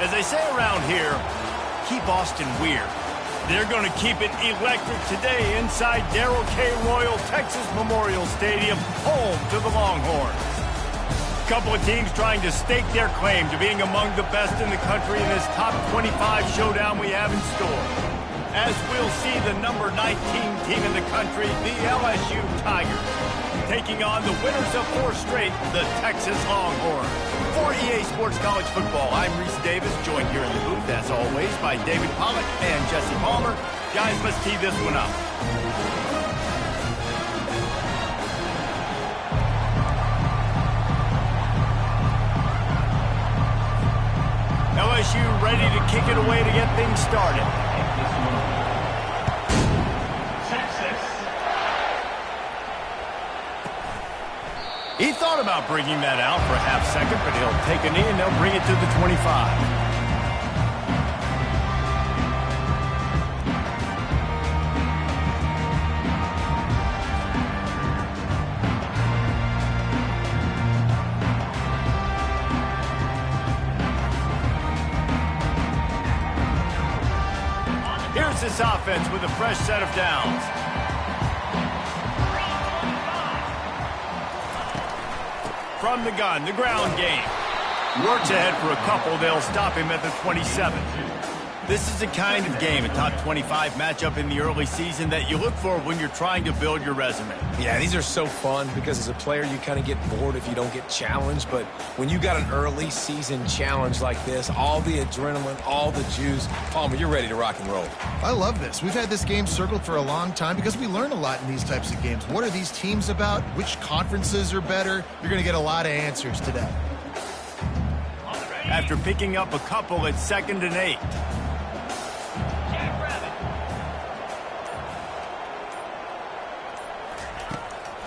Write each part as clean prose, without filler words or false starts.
As they say around here, keep Austin weird. They're going to keep it electric today inside Darrell K. Royal Texas Memorial Stadium, home to the Longhorns. A couple of teams trying to stake their claim to being among the best in the country in this top 25 showdown we have in store. As we'll see the number 19 team in the country, the LSU Tigers, taking on the winners of 4 straight, the Texas Longhorns. For EA Sports College Football, I'm Reese Davis, joined here in the booth, as always, by David Pollack and Jesse Palmer. Guys, let's tee this one up. LSU ready to kick it away to get things started. He thought about bringing that out for a half second, but he'll take a knee and they'll bring it to the 25. Here's this offense with a fresh set of downs. From the gun, the ground game. Works ahead for a couple. They'll stop him at the 27. This is the kind of game, a top 25 matchup in the early season, that you look for when you're trying to build your resume. Yeah, these are so fun because as a player, you kind of get bored if you don't get challenged. But when you got an early season challenge like this, all the adrenaline, all the juice, Palmer, you're ready to rock and roll. I love this. We've had this game circled for a long time because we learn a lot in these types of games. What are these teams about? Which conferences are better? You're going to get a lot of answers today. After picking up a couple at 2nd and 8.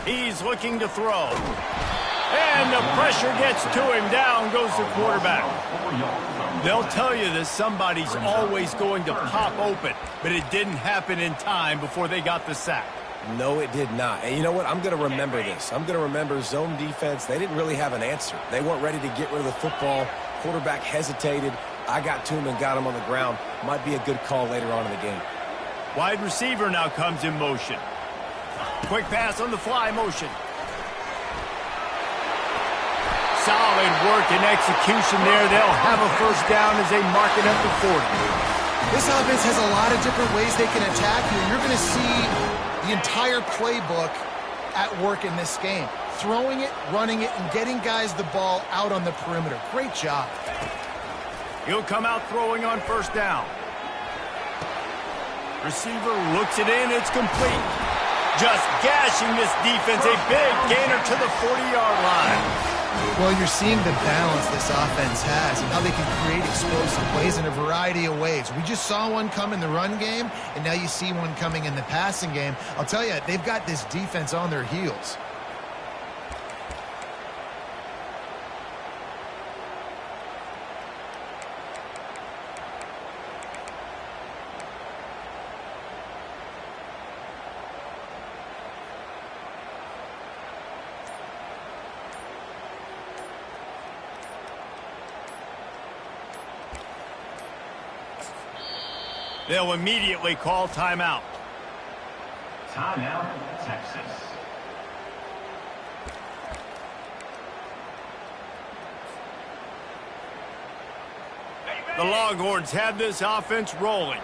He's looking to throw. And the pressure gets to him. Down goes the quarterback. They'll tell you that somebody's always going to pop open, but it didn't happen in time before they got the sack. No, it did not. And you know what? I'm going to remember this. I'm going to remember zone defense. They didn't really have an answer. They weren't ready to get rid of the football. Quarterback hesitated. I got to him and got him on the ground. Might be a good call later on in the game. Wide receiver now comes in motion. Quick pass on the fly motion. Solid work and execution there. They'll have a first down as they mark it at the 40. This offense has a lot of different ways they can attack you. You're going to see the entire playbook at work in this game. Throwing it, running it, and getting guys the ball out on the perimeter. Great job. He'll come out throwing on first down. Receiver looks it in. It's complete. Just gashing this defense. A big gainer to the 40-yard line. Well, you're seeing the balance this offense has and how they can create explosive plays in a variety of ways. We just saw one come in the run game, and now you see one coming in the passing game. I'll tell you, they've got this defense on their heels. They'll immediately call timeout. Timeout, Texas. The Longhorns have this offense rolling.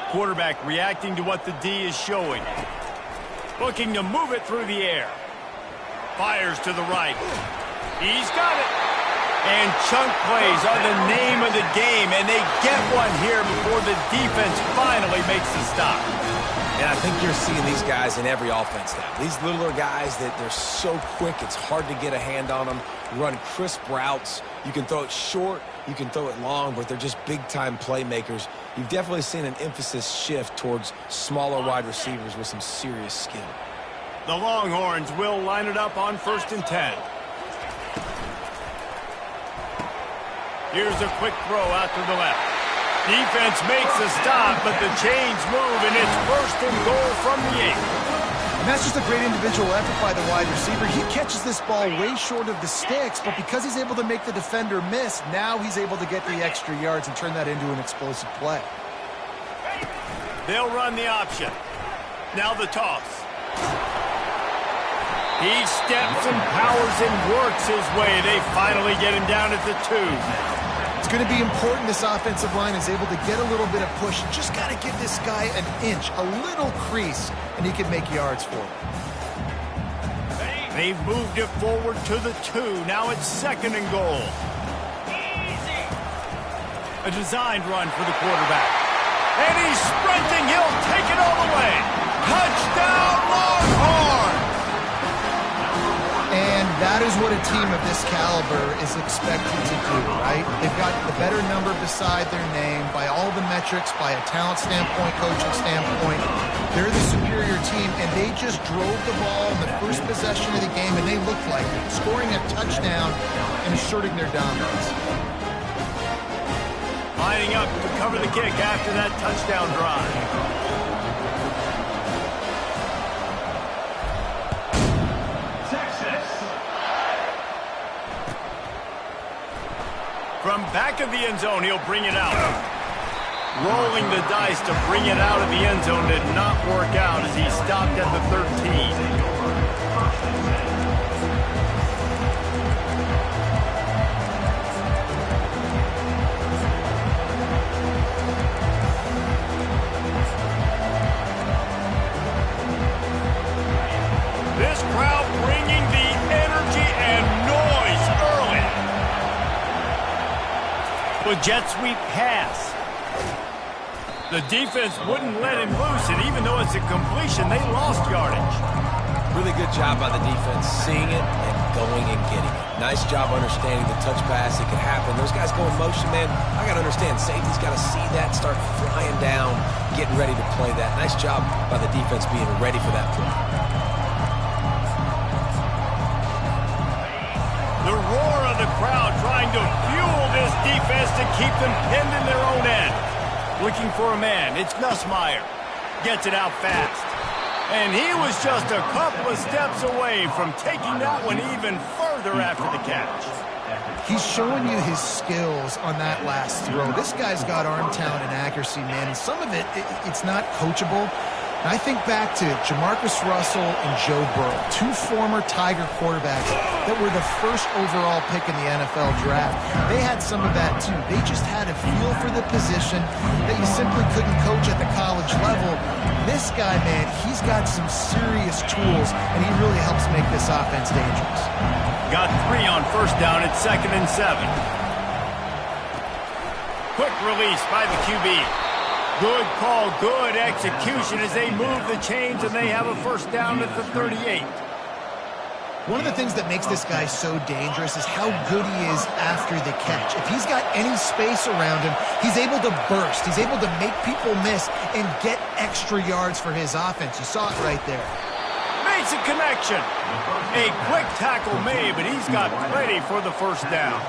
Quarterback reacting to what the D is showing. Looking to move it through the air. Fires to the right. He's got it. And chunk plays are the name of the game, and they get one here before the defense finally makes the stop. And I think you're seeing these guys in every offense now. These littler guys that they're so quick, it's hard to get a hand on them. Run crisp routes. You can throw it short, you can throw it long, but they're just big-time playmakers. You've definitely seen an emphasis shift towards smaller wide receivers with some serious skill. The Longhorns will line it up on 1st and 10. Here's a quick throw out to the left. Defense makes a stop, but the chains move, and it's 1st and goal from the 8. And that's just a great individual effort by the wide receiver. He catches this ball way short of the sticks, but because he's able to make the defender miss, now he's able to get the extra yards and turn that into an explosive play. They'll run the option. Now the toss. He steps and powers and works his way. They finally get him down at the 2. It's going to be important this offensive line is able to get a little bit of push. Just got to give this guy an inch, a little crease, and he can make yards for him. They've moved it forward to the 2. Now it's 2nd and goal. A designed run for the quarterback. And he's sprinting. He'll take it all the way. Touchdown, Longhorn! And that is what a team of this caliber is expected to do, right? They've got the better number beside their name by all the metrics, by a talent standpoint, coaching standpoint. They're the superior team, and they just drove the ball in the first possession of the game, and they looked like it, scoring a touchdown and asserting their dominance. Lining up to cover the kick after that touchdown drive. From back of the end zone, he'll bring it out. Rolling the dice to bring it out of the end zone did not work out as he stopped at the 13. This crowd bringing the energy and noise early. With jet sweep pass. The defense wouldn't let him loose, and even though it's a completion, they lost yardage. Really good job by the defense, seeing it and going and getting it. Nice job understanding the touch pass. It can happen. Those guys go in motion, man. I got to understand, safety's got to see that, start flying down, getting ready to play that. Nice job by the defense being ready for that play. The roar of the crowd trying to fuel this defense to keep them pinned in their own end. Looking for a man. It's Nussmeier. Gets it out fast. And he was just a couple of steps away from taking that one even further after the catch. He's showing you his skills on that last throw. This guy's got arm talent and accuracy, man. And some of it's not coachable. And I think back to Jamarcus Russell and Joe Burrow, 2 former Tiger quarterbacks that were the first overall pick in the NFL draft. They had some of that too. They just had a feel for the position that you simply couldn't coach at the college level. This guy, man, he's got some serious tools, and he really helps make this offense dangerous. Got 3 on first down at 2nd and 7. Quick release by the QB. Good call, good execution as they move the chains, and they have a first down at the 38. One of the things that makes this guy so dangerous is how good he is after the catch. If he's got any space around him, he's able to burst. He's able to make people miss and get extra yards for his offense. You saw it right there. Makes a connection. A quick tackle made, but he's got plenty for the first down.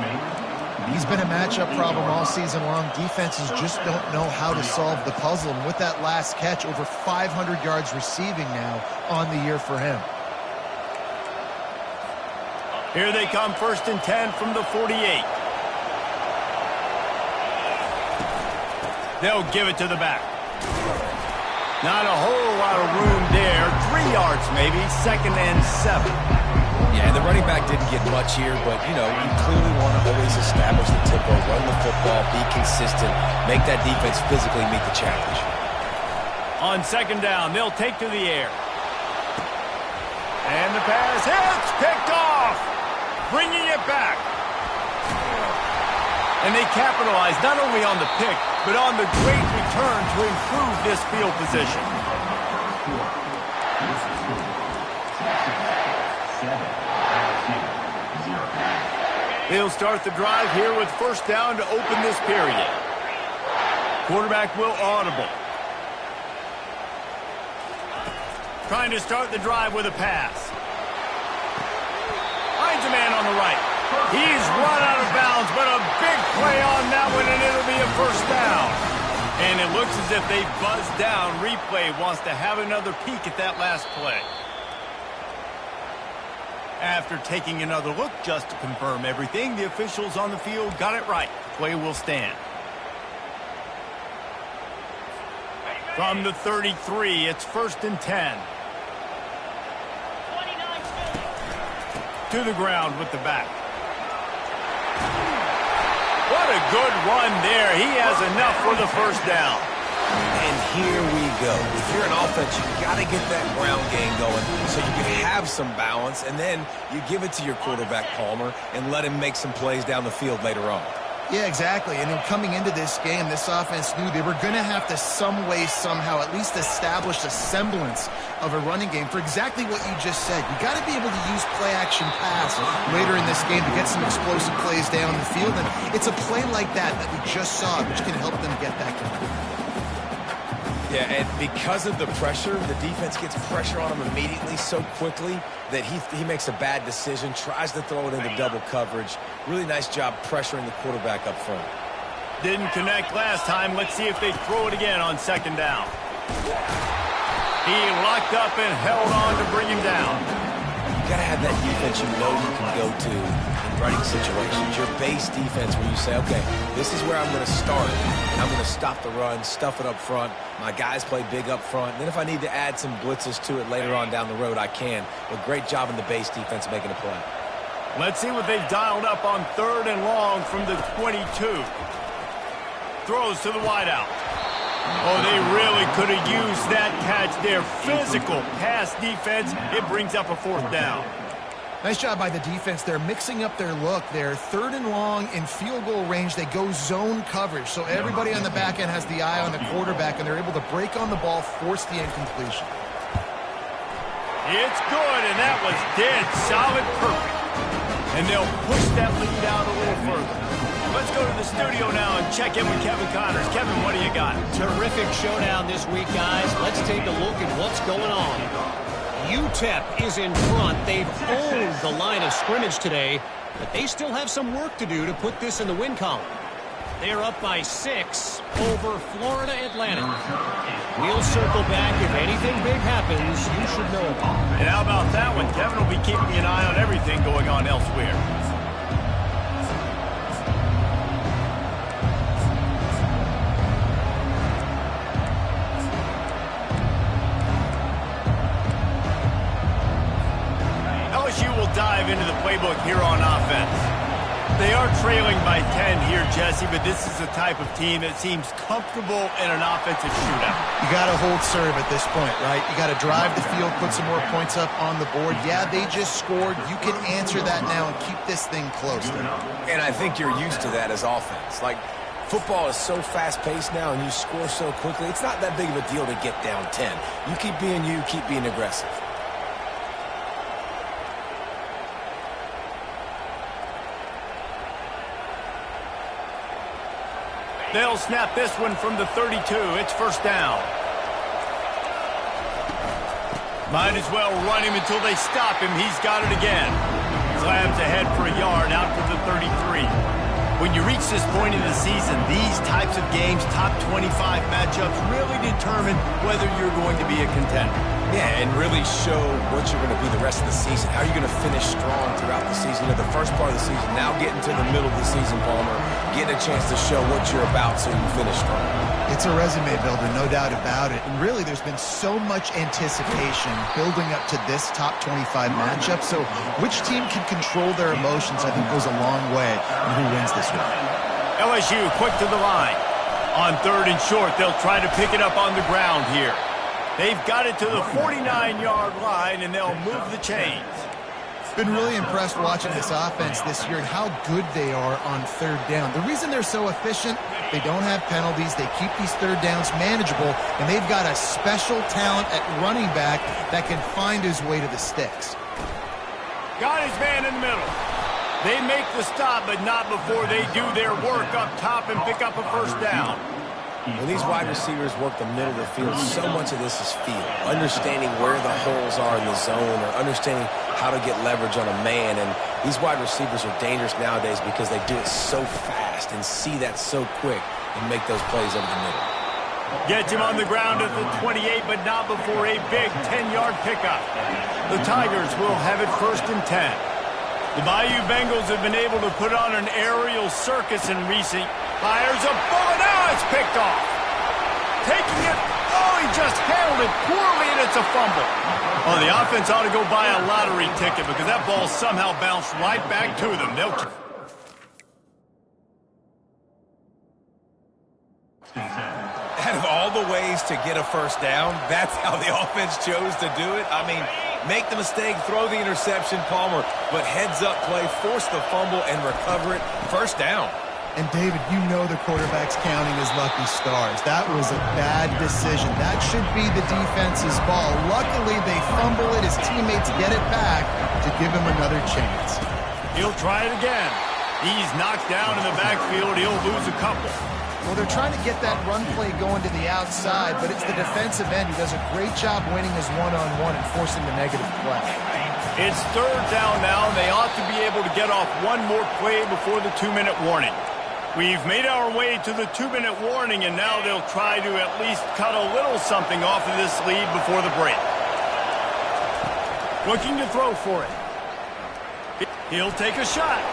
He's been a matchup problem all season long. Defenses just don't know how to solve the puzzle. And with that last catch, over 500 yards receiving now on the year for him. Here they come, 1st and 10 from the 48. They'll give it to the back. Not a whole lot of room there. 3 yards maybe, 2nd and 7. Yeah, the running back didn't get much here, but, you know, you clearly want to always establish the tempo, run the football, be consistent, make that defense physically meet the challenge. On 2nd down, they'll take to the air. And the pass hits, picked off, bringing it back. And they capitalize not only on the pick, but on the great return to improve this field position. They'll start the drive here with first down to open this period. Quarterback will audible. Trying to start the drive with a pass. Finds a man on the right. He's run out of bounds, but a big play on that one, and it'll be a first down. And it looks as if they buzzed down. Replay wants to have another peek at that last play. After taking another look just to confirm everything, the officials on the field got it right. Play will stand. From the 33, it's 1st and 10. To the ground with the back. What a good run there. He has enough for the first down. And here we go. If you're an offense, you got to get that ground game going so you can have some balance, and then you give it to your quarterback, Palmer, and let him make some plays down the field later on. Yeah, exactly. And coming into this game, this offense knew they were going to have to some way, somehow, at least establish a semblance of a running game for exactly what you just said. You got to be able to use play-action pass later in this game to get some explosive plays down the field. And it's a play like that that we just saw, which can help them get that going. Yeah, and because of the pressure, the defense gets pressure on him immediately so quickly that he makes a bad decision, tries to throw it into double coverage. Really nice job pressuring the quarterback up front. Didn't connect last time. Let's see if they throw it again on 2nd down. He locked up and held on to bring him down. You got to have that defense you know you can go to in running situations. Your base defense where you say, okay, this is where I'm going to start. And I'm going to stop the run, stuff it up front. My guys play big up front. And then if I need to add some blitzes to it later on down the road, I can. But great job in the base defense making a play. Let's see what they've dialed up on 3rd and long from the 22. Throws to the wideout. Oh, they really could have used that catch there. Physical pass defense. It brings up a 4th down. Nice job by the defense. They're mixing up their look. They're 3rd and long in field goal range. They go zone coverage. So everybody on the back end has the eye on the quarterback, and they're able to break on the ball, force the incompletion. It's good, and that was dead solid, perfect. And they'll push that lead out a little further. Let's go to the studio now and check in with Kevin Connors. Kevin, what do you got? Terrific showdown this week, guys. Let's take a look at what's going on. UTEP is in front. They've owned the line of scrimmage today, but they still have some work to do to put this in the win column. They're up by 6 over Florida Atlantic. We'll circle back. If anything big happens, you should know about it. And how about that one? Kevin will be keeping an eye on everything going on elsewhere. LSU will dive into the playbook here on offense. They are trailing by 10 here, Jesse, but this is the type of team that seems comfortable in an offensive shootout. You got to hold serve at this point, right? You got to drive the field, put some more points up on the board. Yeah, they just scored. You can answer that now and keep this thing close. And I think you're used to that as offense. Like, football is so fast-paced now and you score so quickly, it's not that big of a deal to get down 10. You keep being you, keep being aggressive. They'll snap this one from the 32. It's 1st down. Might as well run him until they stop him. He's got it again. Slams ahead for a yard out to the 33. When you reach this point in the season, these types of games, top 25 matchups, really determine whether you're going to be a contender. Yeah, and really show what you're going to be the rest of the season. How are you going to finish strong throughout the season? You know, the first part of the season, now getting to the middle of the season, Palmer, getting a chance to show what you're about so you can finish strong. It's a resume builder, no doubt about it. And really, there's been so much anticipation building up to this top 25 matchup. So which team can control their emotions, I think, goes a long way in who wins this one. LSU quick to the line. On 3rd and short, they'll try to pick it up on the ground here. They've got it to the 49-yard line, and they'll move the chains. Been really impressed watching this offense this year and how good they are on 3rd down. The reason they're so efficient, they don't have penalties. They keep these 3rd downs manageable, and they've got a special talent at running back that can find his way to the sticks. Got his man in the middle. They make the stop, but not before they do their work up top and pick up a 1st down. When these wide receivers work the middle of the field, so much of this is feel. Understanding where the holes are in the zone or understanding how to get leverage on a man. And these wide receivers are dangerous nowadays because they do it so fast and see that so quick and make those plays over the middle. Gets him on the ground at the 28, but not before a big 10-yard pickup. The Tigers will have it 1st and 10. The Bayou Bengals have been able to put on an aerial circus in recent. Fires a bullet. Now it's picked off. Taking it. Oh, he just handled it poorly, and it's a fumble. Oh, the offense ought to go buy a lottery ticket because that ball somehow bounced right back to them. Out of all the ways to get a first down, that's how the offense chose to do it. I mean, make the mistake, throw the interception, Palmer, but heads-up play, force the fumble, and recover it. First down. And, David, you know the quarterback's counting his lucky stars. That was a bad decision. That should be the defense's ball. Luckily, they fumble it. His teammates get it back to give him another chance. He'll try it again. He's knocked down in the backfield. He'll lose a couple. Well, they're trying to get that run play going to the outside, but it's the defensive end who does a great job winning his one-on-one and forcing the negative play. It's 3rd down now, and they ought to be able to get off one more play before the 2-minute warning. We've made our way to the 2-minute warning, and now they'll try to at least cut a little something off of this lead before the break. Looking to throw for it. He'll take a shot.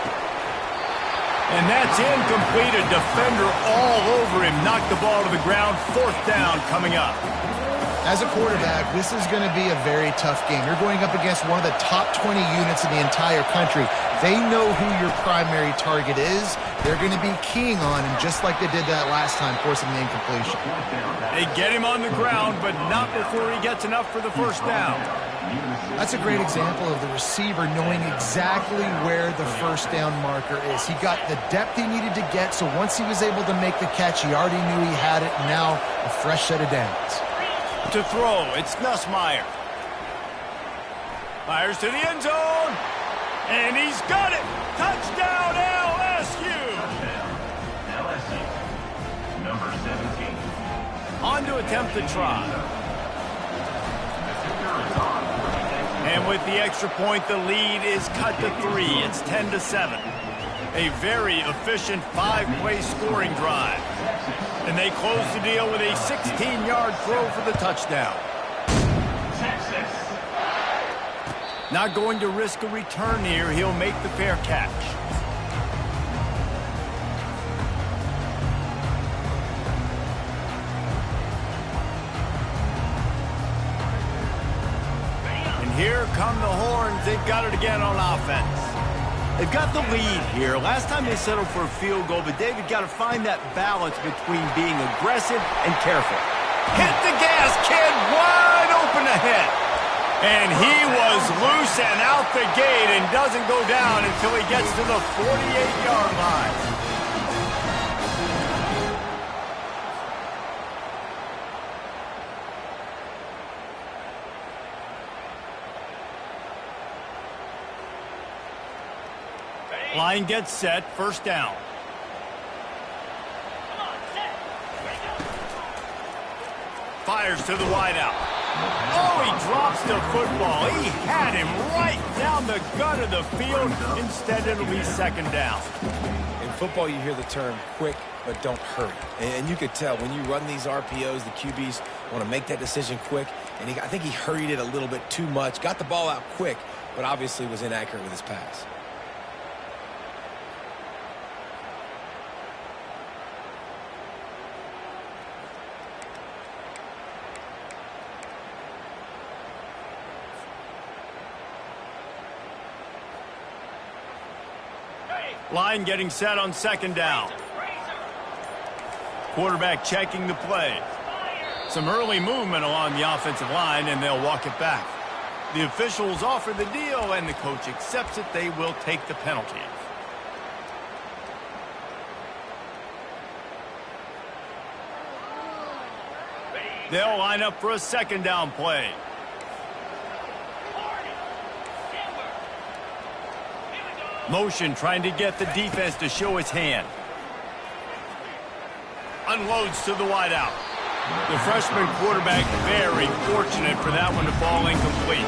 And that's incomplete. A defender all over him. Knocked the ball to the ground. 4th down coming up. As a quarterback, this is going to be a very tough game. You're going up against one of the top 20 units in the entire country. They know who your primary target is. They're going to be keying on him just like they did that last time, forcing the incompletion. They get him on the ground, but not before he gets enough for the 1st down. That's a great example of the receiver knowing exactly where the 1st down marker is. He got the depth he needed to get, so once he was able to make the catch, he already knew he had it, and now a fresh set of downs. To throw, it's Nussmeier. Fires to the end zone, and he's got it. Touchdown, LSU. LSU, number 17. On to attempt the try. And with the extra point, the lead is cut to 3. It's 10-7. A very efficient 5-play scoring drive. And they close the deal with a 16-yard throw for the touchdown. Texas. Not going to risk a return here. He'll make the fair catch. And here come the horns. They've got it again on offense. They've got the lead here. Last time they settled for a field goal, but David got to find that balance between being aggressive and careful. Hit the gas, kid, wide open ahead. And he was loose and out the gate and doesn't go down until he gets to the 48-yard line. Line gets set, 1st down. Fires to the wideout. Oh, he drops the football. He had him right down the gut of the field. Instead, it'll be 2nd down. In football, you hear the term quick, but don't hurry. And you could tell when you run these RPOs, the QBs want to make that decision quick. And I think he hurried it a little bit too much. Got the ball out quick, but obviously was inaccurate with his pass. Line getting set on 2nd down. Quarterback checking the play. Some early movement along the offensive line, and they'll walk it back. The officials offer the deal, and the coach accepts it. They will take the penalty. They'll line up for a 2nd down play. Motion trying to get the defense to show its hand. Unloads to the wideout. The freshman quarterback very fortunate for that one to fall incomplete.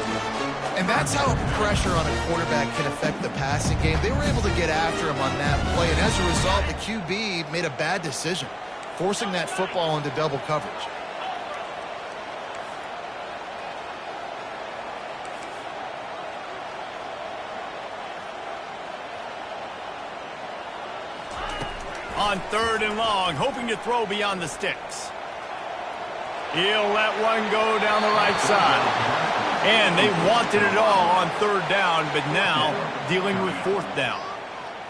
And that's how pressure on a quarterback can affect the passing game. They were able to get after him on that play, and as a result, the QB made a bad decision. forcing that football into double coverage. On 3rd and long, hoping to throw beyond the sticks. He'll let one go down the right side. And they wanted it all on 3rd down, but now dealing with 4th down.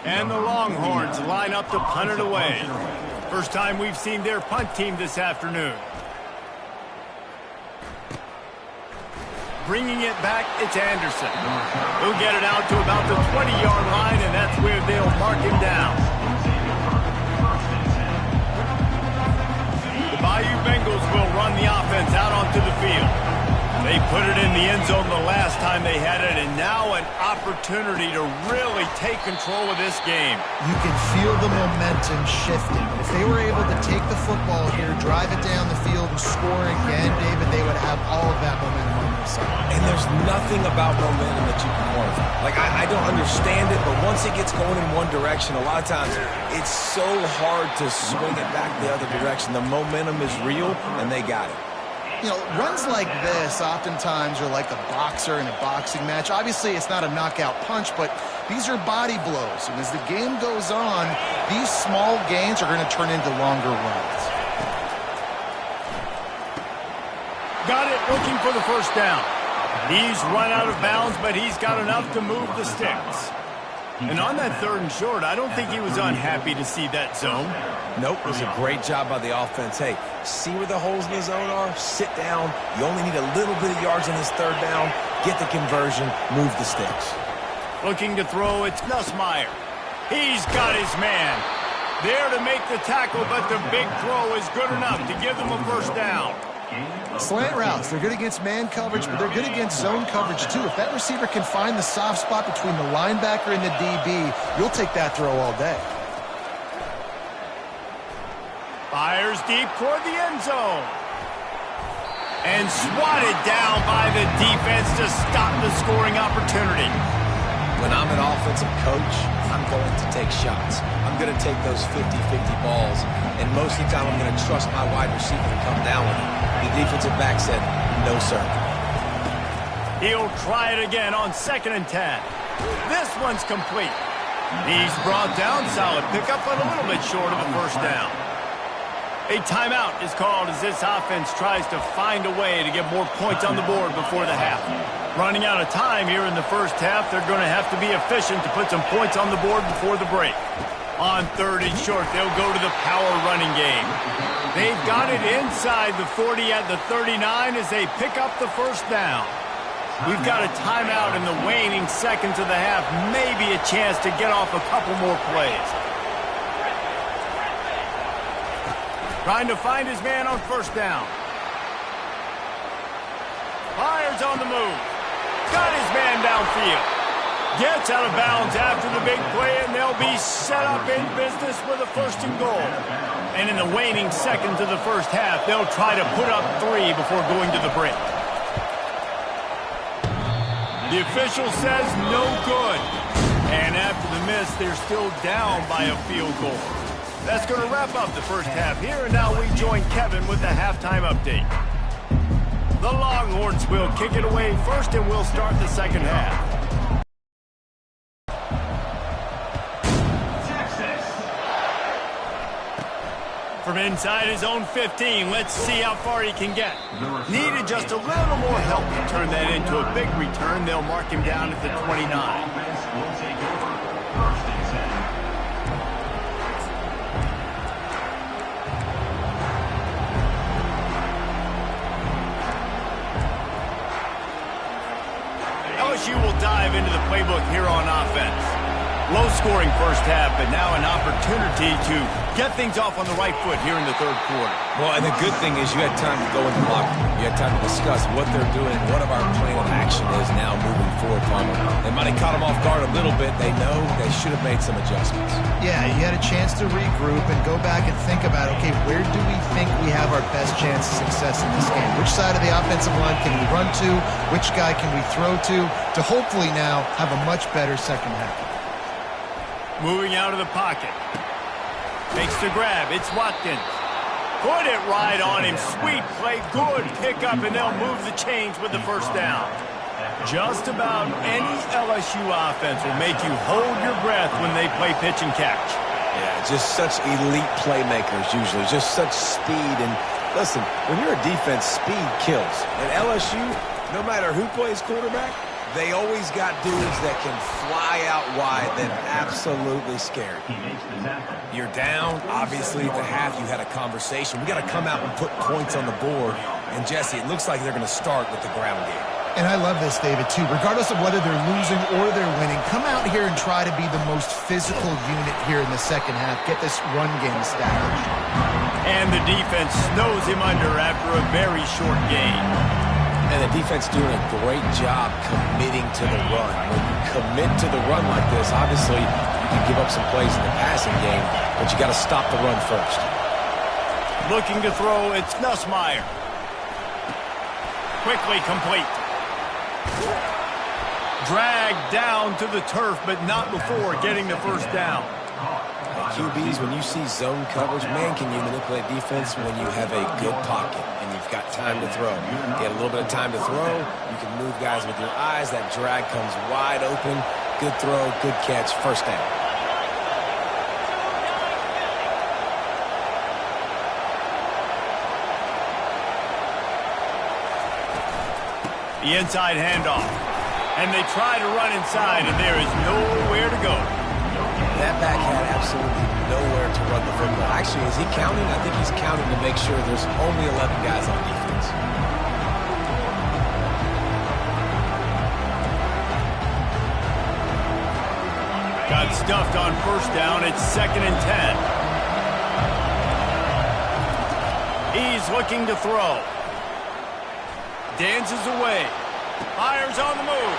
And the Longhorns line up to punt it away. First time we've seen their punt team this afternoon. Bringing it back, it's Anderson. He'll get it out to about the 20-yard line, and that's where they'll mark him down. Bayou Bengals will run the offense out onto the field. They put it in the end zone the last time they had it, and now an opportunity to really take control of this game. You can feel the momentum shifting. If they were able to take the football here, drive it down the field, and score again, David, they would have all of that momentum on their side. And there's nothing about momentum that you can quantify. Like, I don't understand it, but once it gets going in one direction, a lot of times it's so hard to swing it back the other direction. The momentum is real, and they got it. You know, runs like this oftentimes are like a boxer in a boxing match. Obviously, it's not a knockout punch, but these are body blows. And as the game goes on, these small gains are going to turn into longer runs. Got it, looking for the first down. He's run out of bounds, but he's got enough to move the sticks. And on that 3rd and short, I don't think he was unhappy to see that zone. Nope, it was a great job by the offense. Hey, see where the holes in the zone are? Sit down. You only need a little bit of yards on this 3rd down. Get the conversion. Move the sticks. Looking to throw, it's Nussmeier. He's got his man. There to make the tackle, but the big throw is good enough to give them a first down. Slant routes, they're good against man coverage, but they're good against zone coverage too. If that receiver can find the soft spot between the linebacker and the DB, you'll take that throw all day. Fires deep toward the end zone. And swatted down by the defense to stop the scoring opportunity. When I'm an offensive coach, I'm going to take shots. I'm going to take those 50-50 balls, and most of the time I'm going to trust my wide receiver to come down with it. The defensive back said, no, sir. He'll try it again on 2nd and 10. This one's complete. He's brought down, solid pickup, but a little bit short of a first down. A timeout is called as this offense tries to find a way to get more points on the board before the half. Running out of time here in the first half, they're going to have to be efficient to put some points on the board before the break. On 3rd and short, they'll go to the power running game. They've got it inside the 40 at the 39 as they pick up the first down. We've got a timeout in the waning seconds of the half, maybe a chance to get off a couple more plays. Trying to find his man on first down. Fires on the move. Got his man downfield. Gets out of bounds after the big play, and they'll be set up in business with a 1st and goal. And in the waning seconds of the first half, they'll try to put up 3 before going to the break. The official says no good. And after the miss, they're still down by a field goal. That's going to wrap up the first half here, and now we join Kevin with the halftime update. The Longhorns will kick it away first, and we'll start the second half. From inside his own 15, let's see how far he can get. Needed just a little more help to turn that into a big return. They'll mark him down at the 29. LSU will dive into the playbook here on offense. Low-scoring first half, but now an opportunity to get things off on the right foot here in the 3rd quarter. Well, and the good thing is you had time to go in the locker room. You had time to discuss what they're doing, what of our plan of action is now moving forward from them. They might have caught them off guard a little bit. They know they should have made some adjustments. Yeah, you had a chance to regroup and go back and think about, okay, where do we think we have our best chance of success in this game? Which side of the offensive line can we run to? Which guy can we throw to hopefully now have a much better second half? Moving out of the pocket. Makes the grab. It's Watkins. Put it right on him. Sweet play, good pickup, and they'll move the chains with the first down. Just about any LSU offense will make you hold your breath when they play pitch and catch. Yeah, just such elite playmakers usually, just such speed. And listen, when you're a defense, speed kills. At LSU, no matter who plays quarterback, they always got dudes that can fly out wide that absolutely scare you. You're down. Obviously, at the half, you had a conversation. We got to come out and put points on the board. And, Jesse, it looks like they're going to start with the ground game. And I love this, David, too. Regardless of whether they're losing or they're winning, come out here and try to be the most physical unit here in the second half. Get this run game established. And the defense snows him under after a very short game. And the defense doing a great job committing to the run. When you commit to the run like this, obviously you can give up some plays in the passing game, but you got to stop the run first. Looking to throw, it's Nussmeier. Quickly complete. Dragged down to the turf, but not before getting the first down. QBs, when you see zone coverage, man, can you manipulate defense when you have a good pocket and you've got time to throw. You get a little bit of time to throw, you can move guys with your eyes, that drag comes wide open, good throw, good catch, first down. The inside handoff. And they try to run inside, and there is nowhere to go. That back had absolutely nowhere to run the football. Actually, is he counting? I think he's counting to make sure there's only 11 guys on defense. Got stuffed on first down. It's 2nd and 10. He's looking to throw. Dances away. Fires on the move.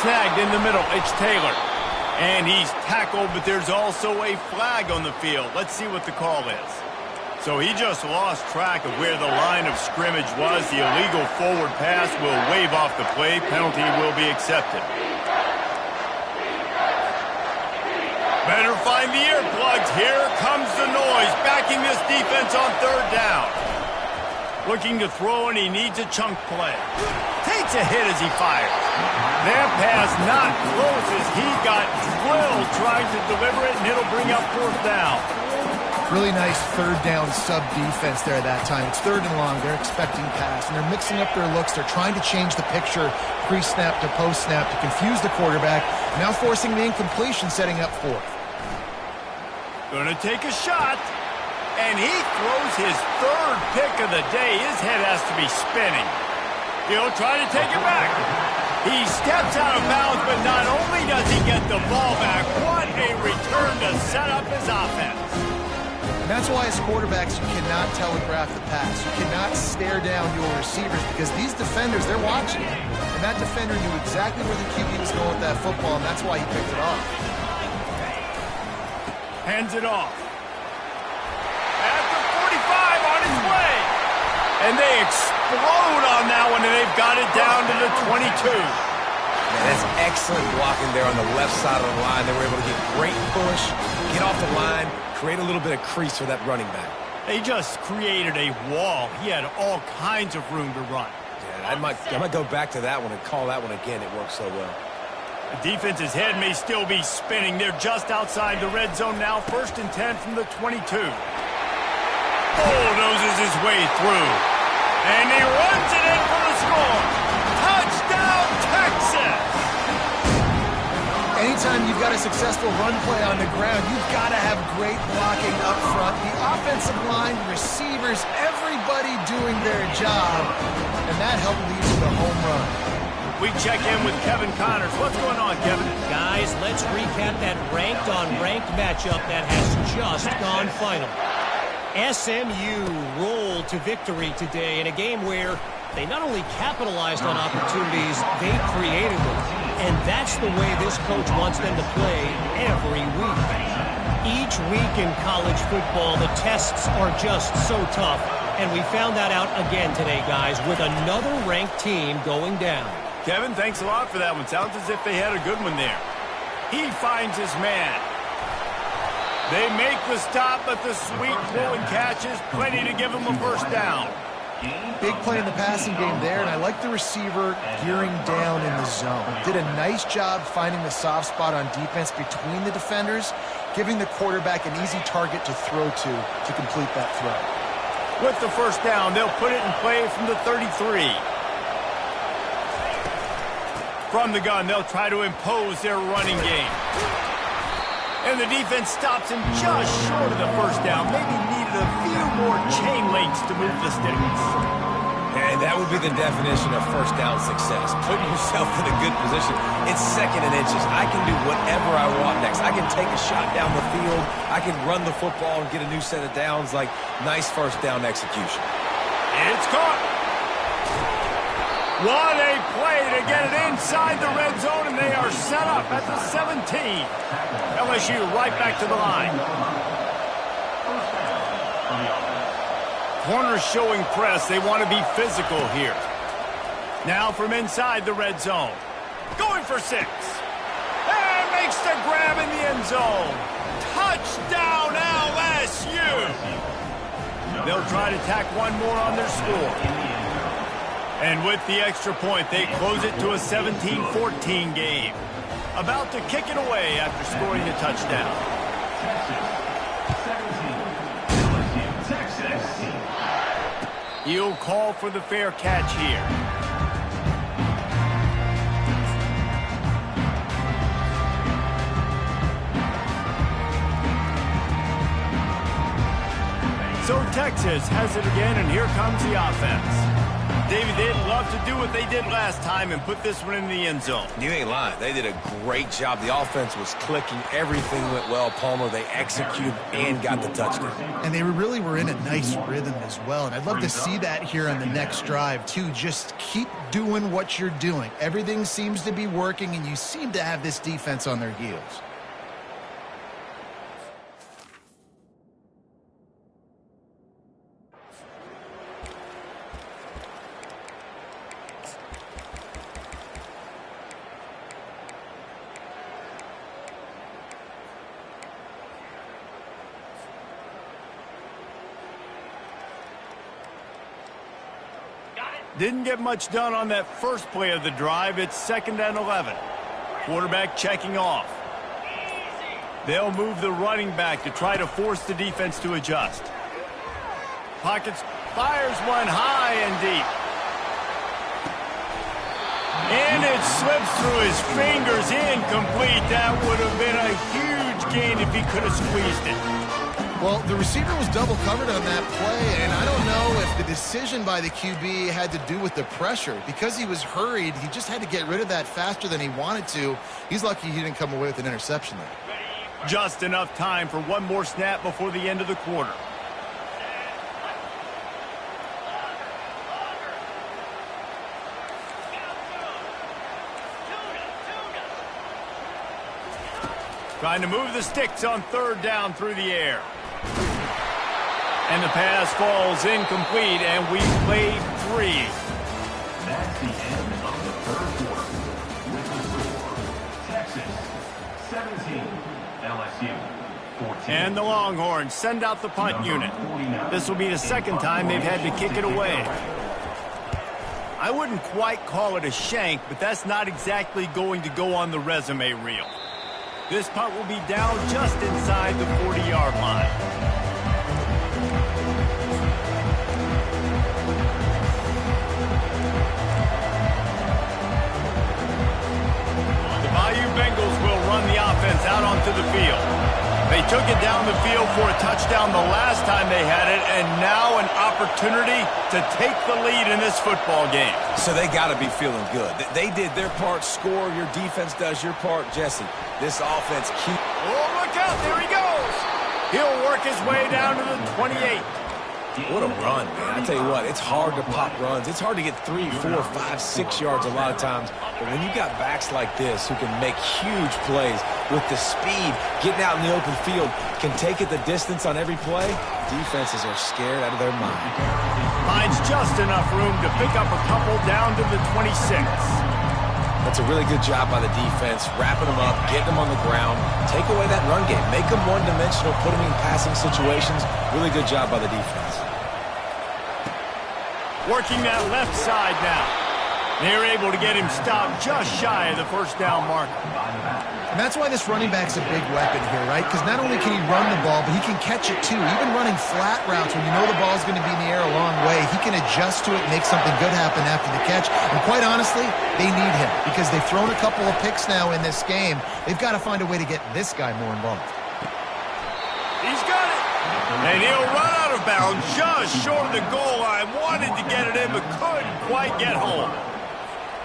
Snagged in the middle. It's Taylor. And he's tackled, but there's also a flag on the field. Let's see what the call is. So he just lost track of where the line of scrimmage was. The illegal forward pass will wave off the play. Penalty will be accepted. Better find the earplugs. Here comes the noise. Backing this defense on third down. Looking to throw, and he needs a chunk play. Takes a hit as he fires. That pass not close as he got drilled trying to deliver it, and it'll bring up fourth down. Really nice third down sub defense there at that time. It's 3rd and long. They're expecting pass, and they're mixing up their looks. They're trying to change the picture pre-snap to post-snap to confuse the quarterback, now forcing the incompletion, setting up 4th. Gonna take a shot. And he throws his 3rd pick of the day. His head has to be spinning. He'll try to take it back. He steps out of bounds, but not only does he get the ball back, what a return to set up his offense. And that's why as quarterbacks, you cannot telegraph the pass. You cannot stare down your receivers because these defenders, they're watching. And that defender knew exactly where the QB was going with that football, and that's why he picked it off. Hands it off. On his way. And they explode on that one, and they've got it down to the 22. Man, that's excellent blocking there on the left side of the line. They were able to get great push, get off the line, create a little bit of crease for that running back. They just created a wall. He had all kinds of room to run. Yeah, I might go back to that one and call that one again. It worked so well. The defense's head may still be spinning. They're just outside the red zone now. 1st and 10 from the 22. Bulldozes his way through. And he runs it in for the score. Touchdown, Texas! Anytime you've got a successful run play on the ground, you've got to have great blocking up front. The offensive line, receivers, everybody doing their job. And that helped lead to the home run. We check in with Kevin Connors. What's going on, Kevin? Guys, let's recap that ranked-on-ranked matchup that has just gone final. SMU rolled to victory today in a game where they not only capitalized on opportunities, they created them. And that's the way this coach wants them to play every week. Each week in college football, the tests are just so tough. And we found that out again today, guys, with another ranked team going down. Kevin, thanks a lot for that one. Sounds as if they had a good one there. He finds his man. They make the stop, but the sweet throw and catch is plenty to give them a first down. Big play in the passing game there, and I like the receiver gearing down in the zone. Did a nice job finding the soft spot on defense between the defenders, giving the quarterback an easy target to throw to complete that throw. With the first down, they'll put it in play from the 33. From the gun, they'll try to impose their running game. And the defense stops him just short of the first down. Maybe needed a few more chain links to move the sticks. And that would be the definition of first down success. Putting yourself in a good position. It's second and inches. I can do whatever I want next. I can take a shot down the field. I can run the football and get a new set of downs. Like, nice first down execution. It's caught. What a play to get it inside the red zone, and they are set up at the 17. LSU right back to the line. Corners showing press. They want to be physical here. Now from inside the red zone. Going for 6. And makes the grab in the end zone. Touchdown LSU. They'll try to tack one more on their score. And with the extra point, they close it to a 17-14 game. About to kick it away after scoring a touchdown. He'll call for the fair catch here. So Texas has it again, and here comes the offense. David, they'd love to do what they did last time and put this one in the end zone. You ain't lying. They did a great job. The offense was clicking. Everything went well, Palmer. They executed and got the touchdown. And they really were in a nice rhythm as well. And I'd love to see that here on the next drive, too. Just keep doing what you're doing. Everything seems to be working, and you seem to have this defense on their heels. Didn't get much done on that first play of the drive. It's 2nd and 11. Quarterback checking off. They'll move the running back to try to force the defense to adjust. Pockets fires one high and deep. And it slips through his fingers, incomplete. That would have been a huge gain if he could have squeezed it. Well, the receiver was double covered on that play, and I don't know if the decision by the QB had to do with the pressure. Because he was hurried, he just had to get rid of that faster than he wanted to. He's lucky he didn't come away with an interception there. Just enough time for one more snap before the end of the quarter. Trying to move the sticks on 3rd down through the air. And the pass falls incomplete, and we played 3. That's the end of the 3rd quarter. With the score, Texas 17, LSU 14. And the Longhorns send out the punt unit. This will be the 2nd time they've had to kick it away. I wouldn't quite call it a shank, but that's not exactly going to go on the resume reel. This punt will be down just inside the 40-yard line. The Bayou Bengals will run the offense out onto the field. They took it down the field for a touchdown the last time they had it, and now an opportunity to take the lead in this football game. So they got to be feeling good. They did their part, score. Your defense does your part, Jesse. This offense keep... Oh, look out. There he goes. He'll work his way down to the 28. What a run, man. I tell you what, it's hard to pop runs. It's hard to get 3, 4, 5, 6 yards a lot of times. But when you got backs like this who can make huge plays with the speed, getting out in the open field, can take it the distance on every play, defenses are scared out of their mind. Finds just enough room to pick up a couple down to the 26. I'll That's a really good job by the defense, wrapping them up, getting them on the ground, take away that run game, make them one-dimensional, put them in passing situations. Really good job by the defense. Working that left side now. They're able to get him stopped just shy of the first down marker. And that's why this running back's a big weapon here, right? Because not only can he run the ball, but he can catch it too. Even running flat routes when you know the ball's going to be in the air a long way, he can adjust to it and make something good happen after the catch. And quite honestly, they need him because they've thrown a couple of picks now in this game. They've got to find a way to get this guy more involved. He's got it. And he'll run out of bounds just short of the goal line. Wanted to get it in, but couldn't quite get home.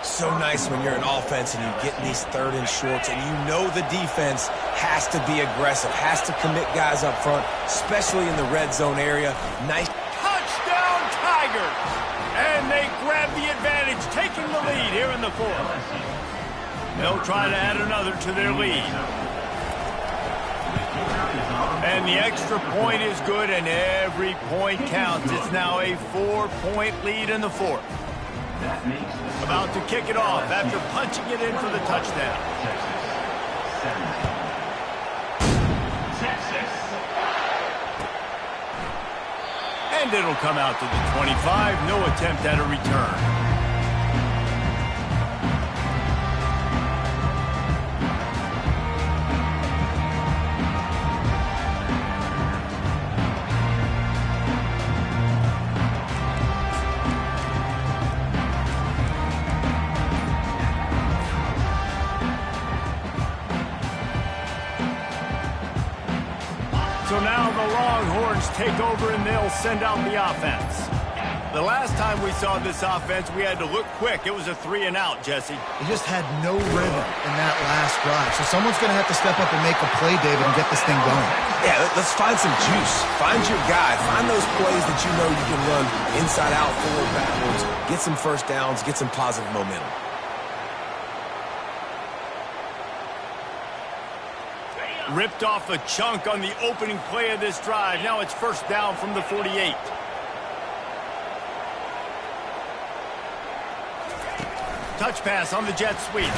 So nice when you're an offense and you get in these third and shorts and you know the defense has to be aggressive, has to commit guys up front, especially in the red zone area. Nice. Touchdown, Tigers! And they grab the advantage, taking the lead here in the fourth. They'll try to add another to their lead. And the extra point is good, and every point counts. It's now a 4-point lead in the fourth. About to kick it off after punching it in for the touchdown. And it'll come out to the 25. No attempt at a return. So now the Longhorns take over and they'll send out the offense. The last time we saw this offense, we had to look quick. It was a 3-and-out, Jesse. They just had no rhythm in that last drive. So someone's going to have to step up and make a play, David, and get this thing going. Yeah, let's find some juice. Find your guy. Find those plays that you know you can run inside out, forward, backwards. Get some first downs. Get some positive momentum. Ripped off a chunk on the opening play of this drive. Now it's first down from the 48. Touch pass on the jet sweep.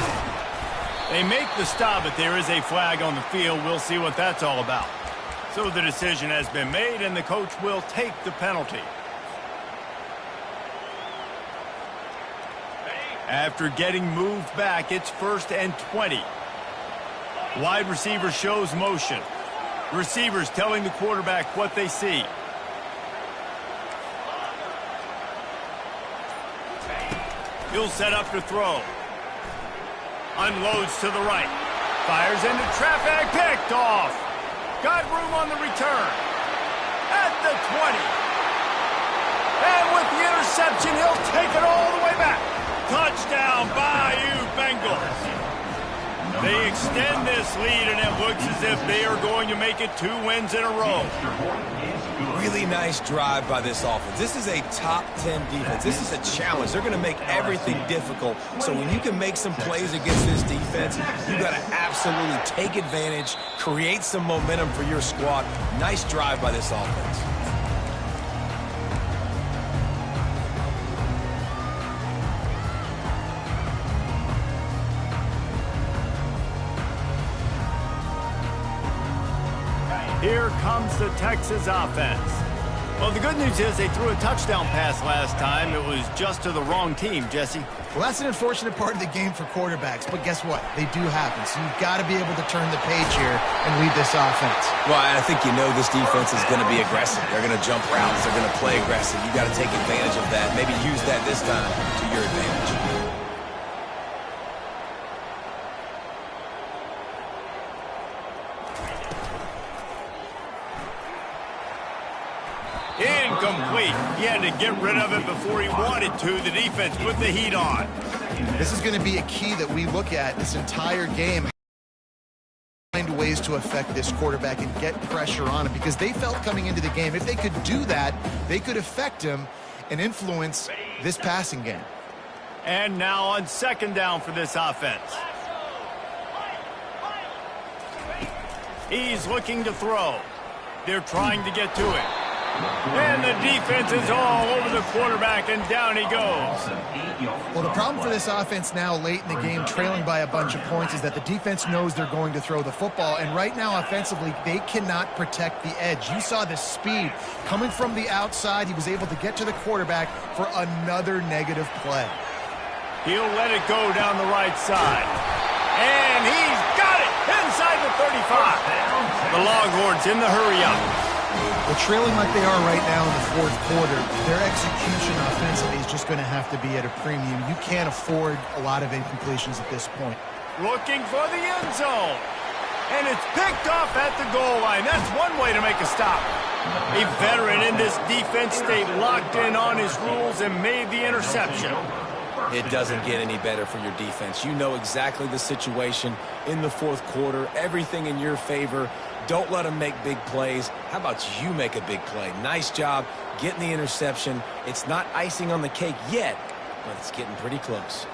They make the stop, but there is a flag on the field. We'll see what that's all about. So the decision has been made, and the coach will take the penalty. After getting moved back, it's 1st and 20. Wide receiver shows motion. Receivers telling the quarterback what they see. He'll set up to throw. Unloads to the right. Fires into traffic. Picked off. Got room on the return. At the 20. And with the interception, he'll take it all the way back. Touchdown, Bayou Bengals. They extend this lead, and it looks as if they are going to make it 2 wins in a row. Really nice drive by this offense. This is a top 10 defense. This is a challenge. They're going to make everything difficult. So when you can make some plays against this defense, you got to absolutely take advantage, create some momentum for your squad. Nice drive by this offense. Here comes the Texas offense. Well, the good news is they threw a touchdown pass last time. It was just to the wrong team, Jesse. Well, that's an unfortunate part of the game for quarterbacks, but guess what? They do happen, so you've got to be able to turn the page here and lead this offense. Well, I think you know this defense is going to be aggressive. They're going to jump routes. They're going to play aggressive. You got to take advantage of that. Maybe use that this time to your advantage. Incomplete. He had to get rid of it before he wanted to. The defense put the heat on. This is going to be a key that we look at this entire game. Find ways to affect this quarterback and get pressure on him because they felt coming into the game, if they could do that, they could affect him and influence this passing game. And now on 2nd down for this offense. He's looking to throw. They're trying to get to it. And the defense is all over the quarterback, and down he goes. Well, the problem for this offense now late in the game, trailing by a bunch of points, is that the defense knows they're going to throw the football. And right now, offensively, they cannot protect the edge. You saw the speed coming from the outside. He was able to get to the quarterback for another negative play. He'll let it go down the right side. And he's got it inside the 35. The Longhorns in the hurry-up. Well, trailing like they are right now in the fourth quarter, their execution offensively is just going to have to be at a premium. You can't afford a lot of incompletions at this point. Looking for the end zone. And it's picked off at the goal line. That's one way to make a stop. A veteran in this defense stayed locked in on his rules and made the interception. It doesn't get any better for your defense. You know exactly the situation in the fourth quarter. Everything in your favor. Don't let them make big plays. How about you make a big play? Nice job getting the interception. It's not icing on the cake yet, but it's getting pretty close.